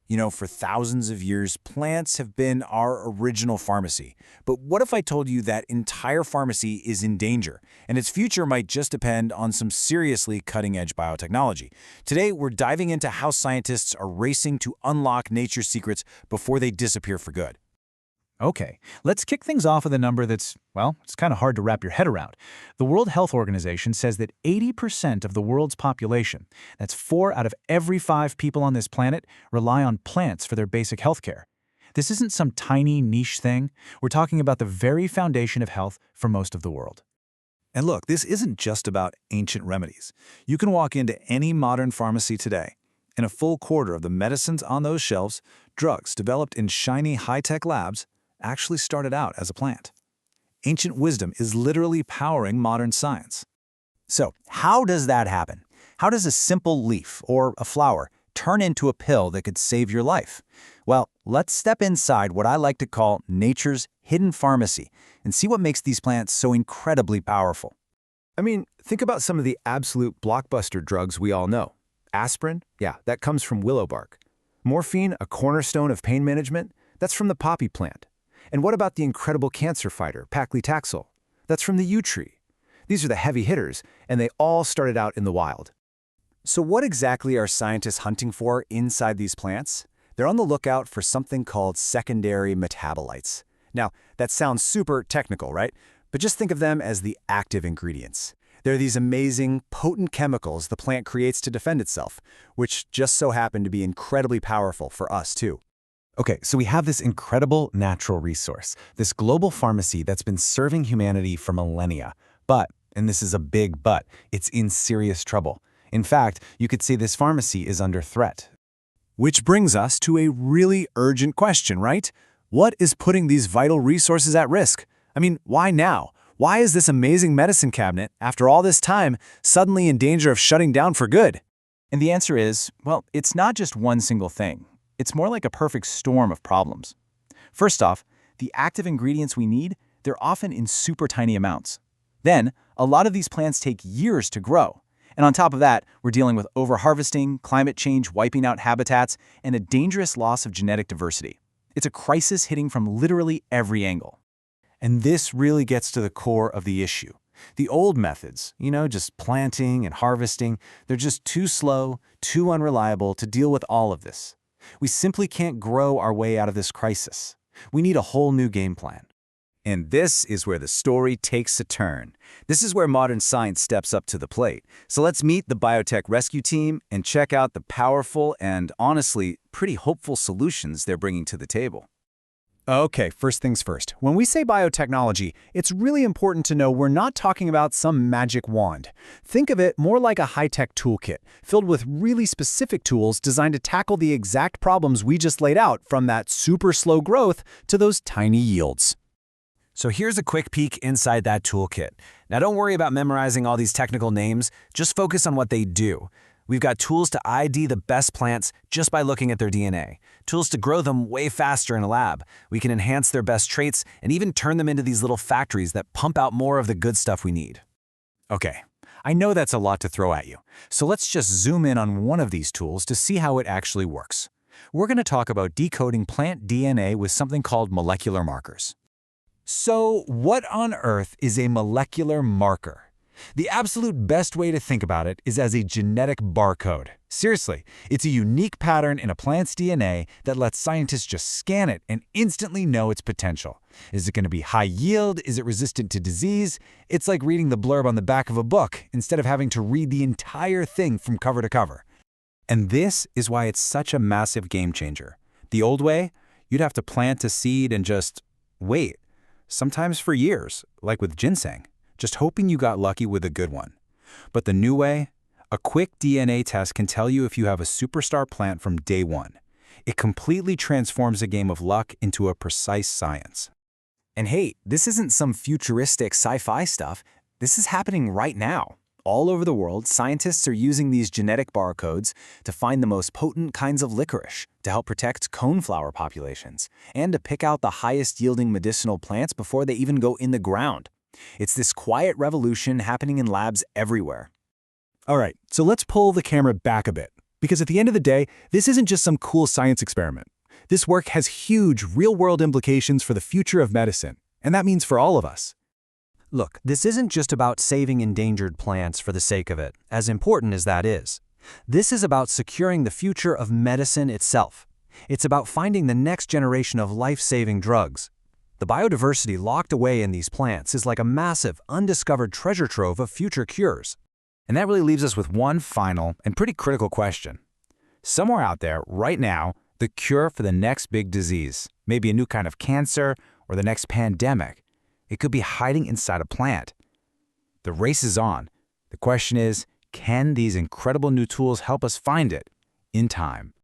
For thousands of years, plants have been our original pharmacy. But what if I told you that entire pharmacy is in danger, and its future might just depend on some seriously cutting-edge biotechnology? Today, we're diving into how scientists are racing to unlock nature's secrets before they disappear for good. Okay, let's kick things off with a number that's, well, it's kind of hard to wrap your head around. The World Health Organization says that 80% of the world's population, that's 4 out of every 5 people on this planet, rely on plants for their basic healthcare. This isn't some tiny niche thing. We're talking about the very foundation of health for most of the world. And look, this isn't just about ancient remedies. You can walk into any modern pharmacy today, and a full quarter of the medicines on those shelves, drugs developed in shiny high-tech labs, actually started out as a plant. Ancient wisdom is literally powering modern science. So, how does that happen? How does a simple leaf or a flower turn into a pill that could save your life? Well, let's step inside what I like to call nature's hidden pharmacy and see what makes these plants so incredibly powerful. I mean, think about some of the absolute blockbuster drugs we all know. Aspirin, yeah, that comes from willow bark. Morphine, a cornerstone of pain management, that's from the poppy plant. And what about the incredible cancer fighter, paclitaxel? That's from the yew tree. These are the heavy hitters, and they all started out in the wild. So what exactly are scientists hunting for inside these plants? They're on the lookout for something called secondary metabolites. Now, that sounds super technical, right? But just think of them as the active ingredients. They're these amazing, potent chemicals the plant creates to defend itself, which just so happen to be incredibly powerful for us, too. Okay, so we have this incredible natural resource, this global pharmacy that's been serving humanity for millennia. But, and this is a big but, it's in serious trouble. In fact, you could say this pharmacy is under threat. Which brings us to a really urgent question, right? What is putting these vital resources at risk? I mean, why now? Why is this amazing medicine cabinet, after all this time, suddenly in danger of shutting down for good? And the answer is, well, it's not just one single thing. It's more like a perfect storm of problems. First off, the active ingredients we need, they're often in super tiny amounts. Then, a lot of these plants take years to grow. And on top of that, we're dealing with overharvesting, climate change wiping out habitats, and a dangerous loss of genetic diversity. It's a crisis hitting from literally every angle. And this really gets to the core of the issue. The old methods, just planting and harvesting, they're just too slow, too unreliable to deal with all of this. We simply can't grow our way out of this crisis. We need a whole new game plan. And this is where the story takes a turn. This is where modern science steps up to the plate. So let's meet the Biotech rescue team and check out the powerful and, honestly, pretty hopeful solutions they're bringing to the table. Okay, first things first. When we say biotechnology, it's really important to know we're not talking about some magic wand. Think of it more like a high-tech toolkit, filled with really specific tools designed to tackle the exact problems we just laid out, from that super slow growth to those tiny yields. So here's a quick peek inside that toolkit. Now don't worry about memorizing all these technical names, just focus on what they do. We've got tools to ID the best plants just by looking at their DNA, tools to grow them way faster in a lab. We can enhance their best traits and even turn them into these little factories that pump out more of the good stuff we need. Okay, I know that's a lot to throw at you, so let's just zoom in on one of these tools to see how it actually works. We're going to talk about decoding plant DNA with something called molecular markers. So what on earth is a molecular marker? The absolute best way to think about it is as a genetic barcode. Seriously, it's a unique pattern in a plant's DNA that lets scientists just scan it and instantly know its potential. Is it going to be high yield? Is it resistant to disease? It's like reading the blurb on the back of a book instead of having to read the entire thing from cover to cover. And this is why it's such a massive game changer. The old way, you'd have to plant a seed and just wait, sometimes for years, like with ginseng, just hoping you got lucky with a good one. But the new way, a quick DNA test can tell you if you have a superstar plant from day one. It completely transforms a game of luck into a precise science. And hey, this isn't some futuristic sci-fi stuff. This is happening right now. All over the world, scientists are using these genetic barcodes to find the most potent kinds of licorice, to help protect coneflower populations, and to pick out the highest yielding medicinal plants before they even go in the ground. It's this quiet revolution happening in labs everywhere. All right, so let's pull the camera back a bit, Because at the end of the day, this isn't just some cool science experiment. This work has huge, real-world implications for the future of medicine, and that means for all of us. Look, this isn't just about saving endangered plants for the sake of it, as important as that is. This is about securing the future of medicine itself. It's about finding the next generation of life-saving drugs. The biodiversity locked away in these plants is like a massive, undiscovered treasure trove of future cures. And that really leaves us with one final and pretty critical question. Somewhere out there, right now, the cure for the next big disease, maybe a new kind of cancer or the next pandemic, it could be hiding inside a plant. The race is on. The question is, can these incredible new tools help us find it in time?